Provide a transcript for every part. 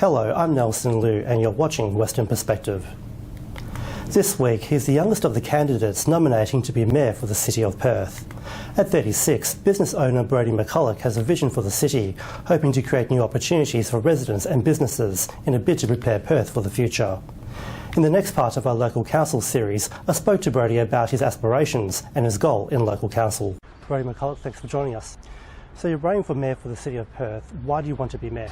Hello, I'm Nelson Liu and you're watching Western Perspective. This week, he's the youngest of the candidates nominating to be Mayor for the City of Perth. At 36, business owner Brodie McCulloch has a vision for the city, hoping to create new opportunities for residents and businesses in a bid to prepare Perth for the future. In the next part of our local council series, I spoke to Brodie about his aspirations and his goal in local council. Brodie McCulloch, thanks for joining us. So you're running for Mayor for the City of Perth. Why do you want to be Mayor?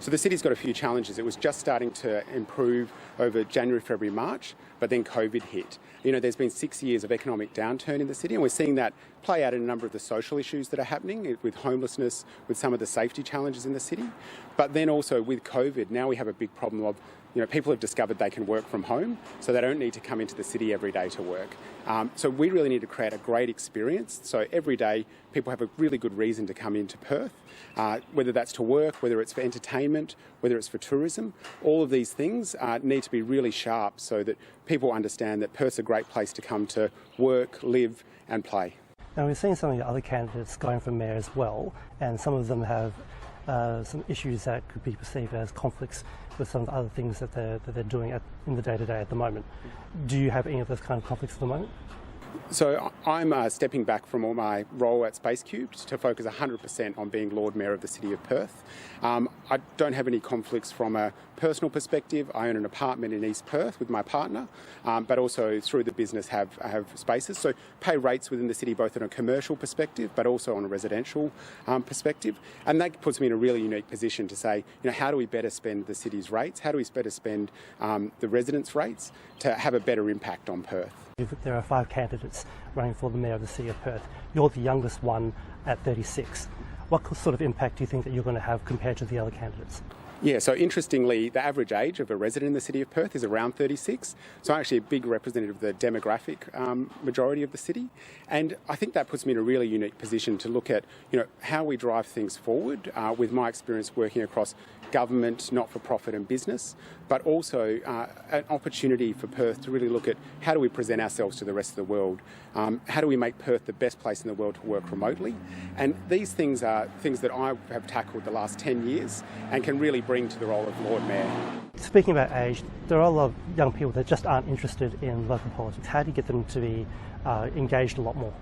So the city's got a few challenges. It was just starting to improve over January, February, March, but then COVID hit. You know, there's been 6 years of economic downturn in the city, and we're seeing that play out in a number of the social issues that are happening with homelessness, with some of the safety challenges in the city. But then also with COVID, now we have a big problem of, you know, people have discovered they can work from home, so they don't need to come into the city every day to work. So we really need to create a great experience. So every day people have a really good reason to come into Perth, whether that's to work, whether it's for entertainment, whether it's for tourism. All of these things need to be really sharp so that people understand that Perth's a great place to come to work, live and play. Now we've seen some of the other candidates going for Mayor as well, and some of them have some issues that could be perceived as conflicts with some of the other things that they're doing in the day-to-day at the moment. Do you have any of those kind of conflicts at the moment? So I'm stepping back from all my role at Space Cubed to focus 100% on being Lord Mayor of the City of Perth. I don't have any conflicts from a personal perspective. I own an apartment in East Perth with my partner, but also through the business have spaces. So pay rates within the city both on a commercial perspective but also on a residential perspective. And that puts me in a really unique position to say, you know, how do we better spend the city's rates? How do we better spend the residents' rates to have a better impact on Perth? There are 5 candidates running for the Mayor of the City of Perth. You're the youngest one at 36. What sort of impact do you think that you're going to have compared to the other candidates? Yeah, so interestingly, the average age of a resident in the City of Perth is around 36. So I'm actually a big representative of the demographic majority of the city. And I think that puts me in a really unique position to look at, you know, how we drive things forward with my experience working across government, not-for-profit and business, but also an opportunity for Perth to really look at how do we present ourselves to the rest of the world? How do we make Perth the best place in the world to work remotely? And these things are things that I have tackled the last 10 years and can really bring to the role of Lord Mayor. Speaking about age, there are a lot of young people that just aren't interested in local politics. How do you get them to be engaged a lot more?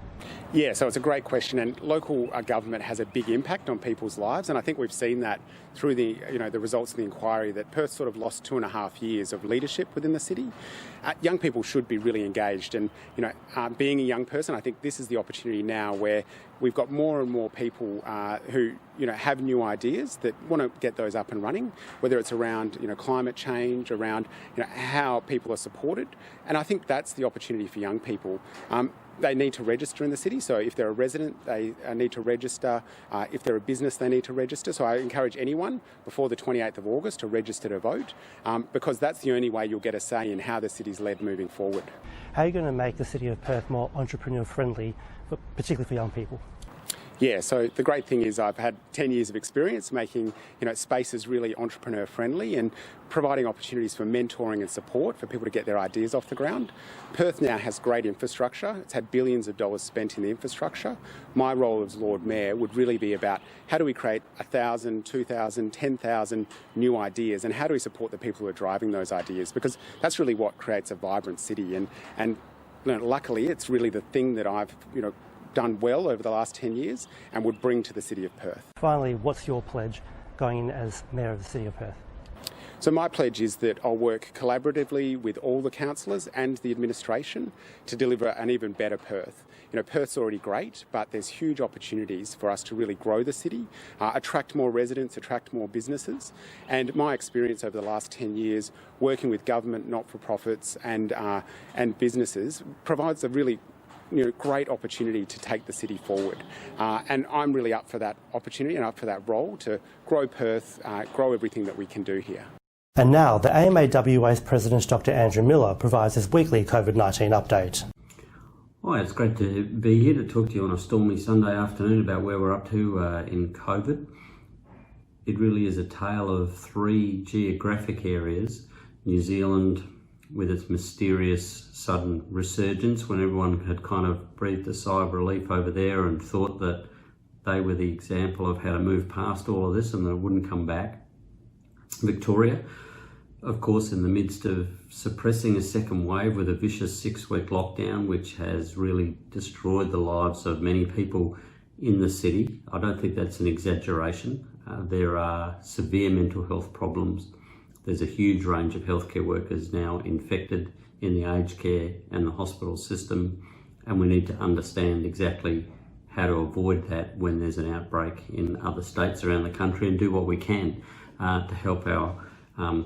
Yeah, so it's a great question, and local government has a big impact on people's lives, and I think we've seen that through the results of the inquiry that Perth sort of lost 2.5 years of leadership within the city. Young people should be really engaged, and being a young person, I think this is the opportunity now where we've got more and more people who have new ideas that want to get those up and running, whether it's around climate change, around how people are supported, and I think that's the opportunity for young people. They need to register in the city, so if they're a resident, they need to register. If they're a business, they need to register. So I encourage anyone before the 28th of August to register to vote, because that's the only way you'll get a say in how the city's led moving forward. How are you going to make the City of Perth more entrepreneur-friendly, particularly for young people? Yeah, so the great thing is I've had 10 years of experience making spaces really entrepreneur friendly and providing opportunities for mentoring and support for people to get their ideas off the ground. Perth now has great infrastructure. It's had billions of dollars spent in the infrastructure. My role as Lord Mayor would really be about how do we create 1,000, 2,000, 10,000 new ideas, and how do we support the people who are driving those ideas, because that's really what creates a vibrant city. And luckily it's really the thing that I've done well over the last 10 years and would bring to the City of Perth. Finally, what's your pledge going in as Mayor of the City of Perth? So my pledge is that I'll work collaboratively with all the councillors and the administration to deliver an even better Perth. Perth's already great, but there's huge opportunities for us to really grow the city, attract more residents, attract more businesses. And my experience over the last 10 years working with government, not-for-profits and businesses provides a really great opportunity to take the city forward. And I'm really up for that opportunity and up for that role to grow Perth, grow everything that we can do here. And now, the AMAWA's President Dr. Andrew Miller provides his weekly COVID-19 update. Hi, it's great to be here to talk to you on a stormy Sunday afternoon about where we're up to in COVID. It really is a tale of 3 geographic areas. New Zealand, with its mysterious sudden resurgence when everyone had kind of breathed a sigh of relief over there and thought that they were the example of how to move past all of this and that it wouldn't come back. Victoria, of course, in the midst of suppressing a second wave with a vicious 6-week lockdown, which has really destroyed the lives of many people in the city. I don't think that's an exaggeration. There are severe mental health problems. There's a huge range of healthcare workers now infected in the aged care and the hospital system, and we need to understand exactly how to avoid that when there's an outbreak in other states around the country, and do what we can to help our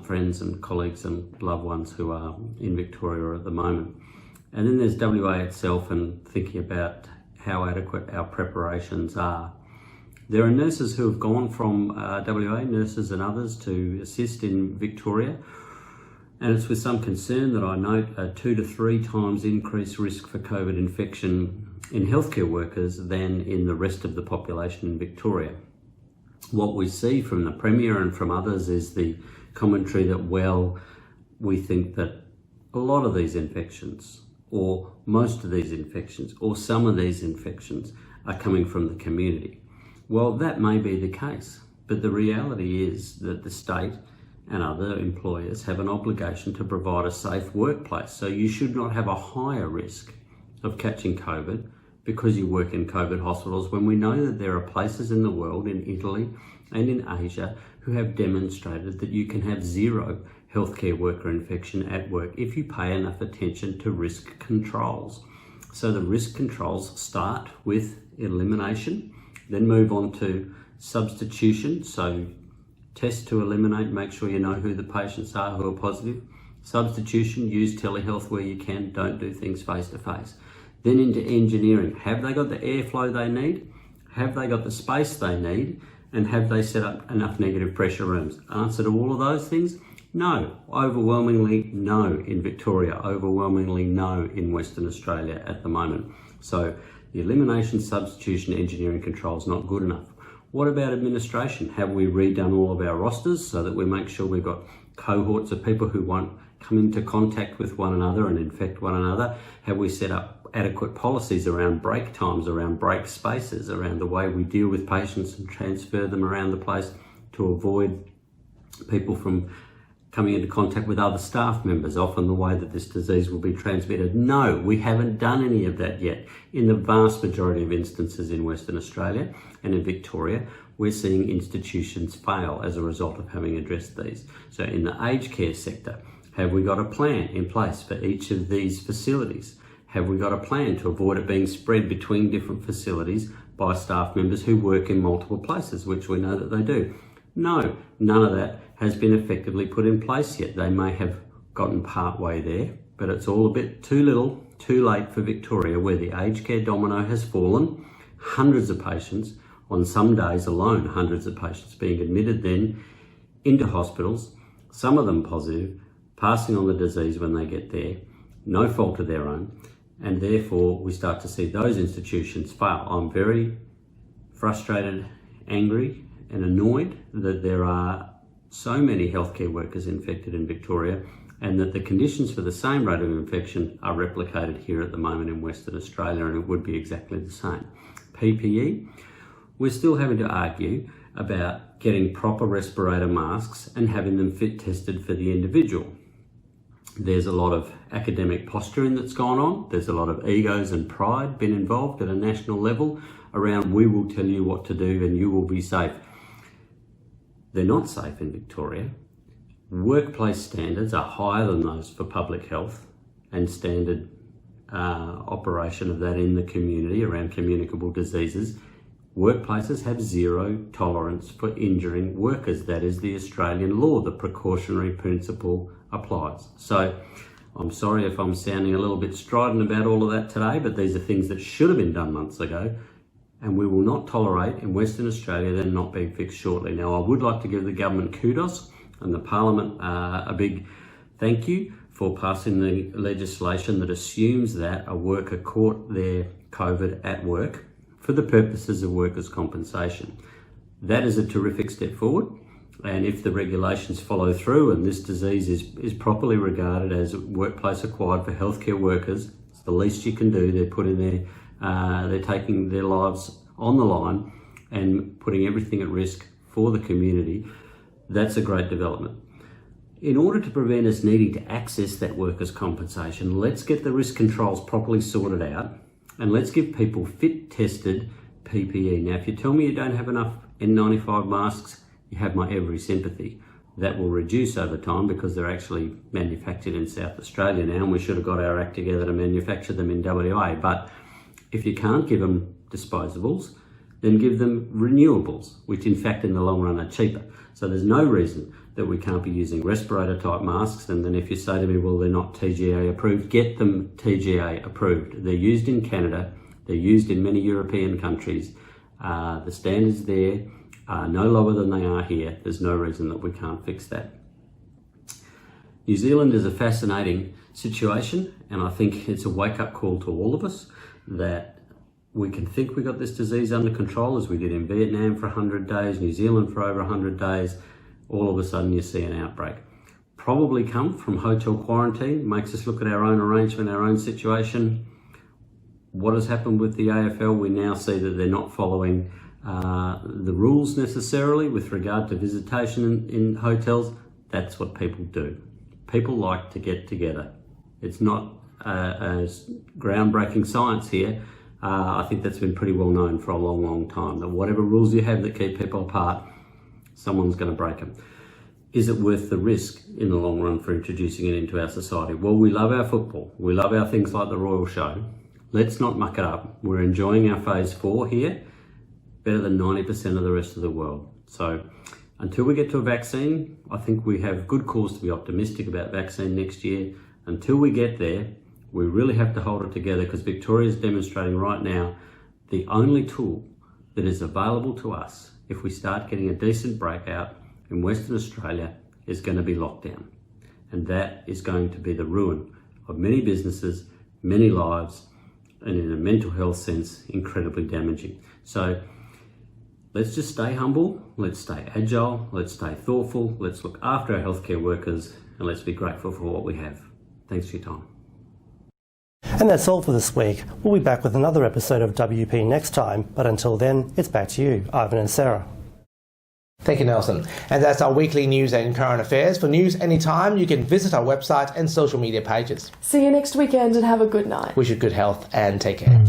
friends and colleagues and loved ones who are in Victoria at the moment. And then there's WA itself, and thinking about how adequate our preparations are. There are nurses who have gone from WA, nurses and others, to assist in Victoria, and it's with some concern that I note a 2 to 3 times increased risk for COVID infection in healthcare workers than in the rest of the population in Victoria. What we see from the Premier and from others is the commentary that, well, we think that a lot of these infections, or most of these infections, or some of these infections are coming from the community. Well, that may be the case, but the reality is that the state and other employers have an obligation to provide a safe workplace. So you should not have a higher risk of catching COVID because you work in COVID hospitals, when we know that there are places in the world, in Italy and in Asia, who have demonstrated that you can have zero healthcare worker infection at work if you pay enough attention to risk controls. So the risk controls start with elimination, then move on to substitution. So test to eliminate, make sure you know who the patients are who are positive. Substitution, use telehealth where you can, don't do things face to face. Then into engineering. Have they got the airflow they need? Have they got the space they need? And have they set up enough negative pressure rooms? Answer to all of those things? No. Overwhelmingly no in Victoria. Overwhelmingly no in Western Australia at the moment. So the elimination, substitution, engineering control is not good enough. What about administration? Have we redone all of our rosters so that we make sure we've got cohorts of people who won't come into contact with one another and infect one another? Have we set up adequate policies around break times, around break spaces, around the way we deal with patients and transfer them around the place to avoid people from coming into contact with other staff members, often the way that this disease will be transmitted? No, we haven't done any of that yet. In the vast majority of instances in Western Australia and in Victoria, we're seeing institutions fail as a result of having addressed these. So in the aged care sector, have we got a plan in place for each of these facilities? Have we got a plan to avoid it being spread between different facilities by staff members who work in multiple places, which we know that they do? No, none of that has been effectively put in place yet. They may have gotten part way there, but it's all a bit too little, too late for Victoria, where the aged care domino has fallen. Hundreds of patients, on some days alone, hundreds of patients being admitted then into hospitals, some of them positive, passing on the disease when they get there, no fault of their own, and therefore we start to see those institutions fail. I'm very frustrated, angry and annoyed that there are so many healthcare workers infected in Victoria, and that the conditions for the same rate of infection are replicated here at the moment in Western Australia, and it would be exactly the same. PPE, we're still having to argue about getting proper respirator masks and having them fit tested for the individual. There's a lot of academic posturing that's gone on. There's a lot of egos and pride been involved at a national level around, we will tell you what to do and you will be safe. They're not safe in Victoria. Workplace standards are higher than those for public health and standard operation of that in the community around communicable diseases. Workplaces have zero tolerance for injuring workers. That is the Australian law. The precautionary principle applies. So I'm sorry if I'm sounding a little bit strident about all of that today, but these are things that should have been done months ago, and we will not tolerate in Western Australia them not being fixed shortly. Now, I would like to give the government kudos and the Parliament a big thank you for passing the legislation that assumes that a worker caught their COVID at work for the purposes of workers' compensation. That is a terrific step forward, and if the regulations follow through and this disease is properly regarded as workplace acquired for healthcare workers, it's the least you can do. They're putting they're taking their lives on the line and putting everything at risk for the community. That's a great development. In order to prevent us needing to access that workers' compensation, let's get the risk controls properly sorted out, and let's give people fit, tested PPE. Now, if you tell me you don't have enough N95 masks, you have my every sympathy. That will reduce over time because they're actually manufactured in South Australia now, and we should have got our act together to manufacture them in WA. But if you can't give them disposables, then give them renewables, which in fact in the long run are cheaper. So there's no reason that we can't be using respirator type masks. And then if you say to me, well, they're not TGA approved, get them TGA approved. They're used in Canada, they're used in many European countries. The standards there are no lower than they are here. There's no reason that we can't fix that. New Zealand is a fascinating situation, and I think it's a wake-up call to all of us that we can think we got this disease under control, as we did in Vietnam for 100 days, New Zealand for over 100 days. All of a sudden you see an outbreak. Probably come from hotel quarantine, makes us look at our own arrangement, our own situation. What has happened with the AFL? We now see that they're not following the rules necessarily with regard to visitation in hotels. That's what people do. People like to get together. It's not a groundbreaking science here. I think that's been pretty well known for a long, long time, that whatever rules you have that keep people apart, someone's going to break them. Is it worth the risk in the long run for introducing it into our society? Well, we love our football. We love our things like the Royal Show. Let's not muck it up. We're enjoying our phase 4 here, better than 90% of the rest of the world. So until we get to a vaccine, I think we have good cause to be optimistic about vaccine next year. Until we get there, we really have to hold it together, because Victoria is demonstrating right now the only tool that is available to us if we start getting a decent breakout in Western Australia is going to be lockdown. And that is going to be the ruin of many businesses, many lives, and in a mental health sense, incredibly damaging. So let's just stay humble, let's stay agile, let's stay thoughtful, let's look after our healthcare workers, and let's be grateful for what we have. Thanks for your time. And that's all for this week. We'll be back with another episode of WP next time, but until then, it's back to you, Ivan and Sarah. Thank you, Nelson. And that's our weekly news and current affairs. For news anytime, you can visit our website and social media pages. See you next weekend and have a good night. Wish you good health and take care.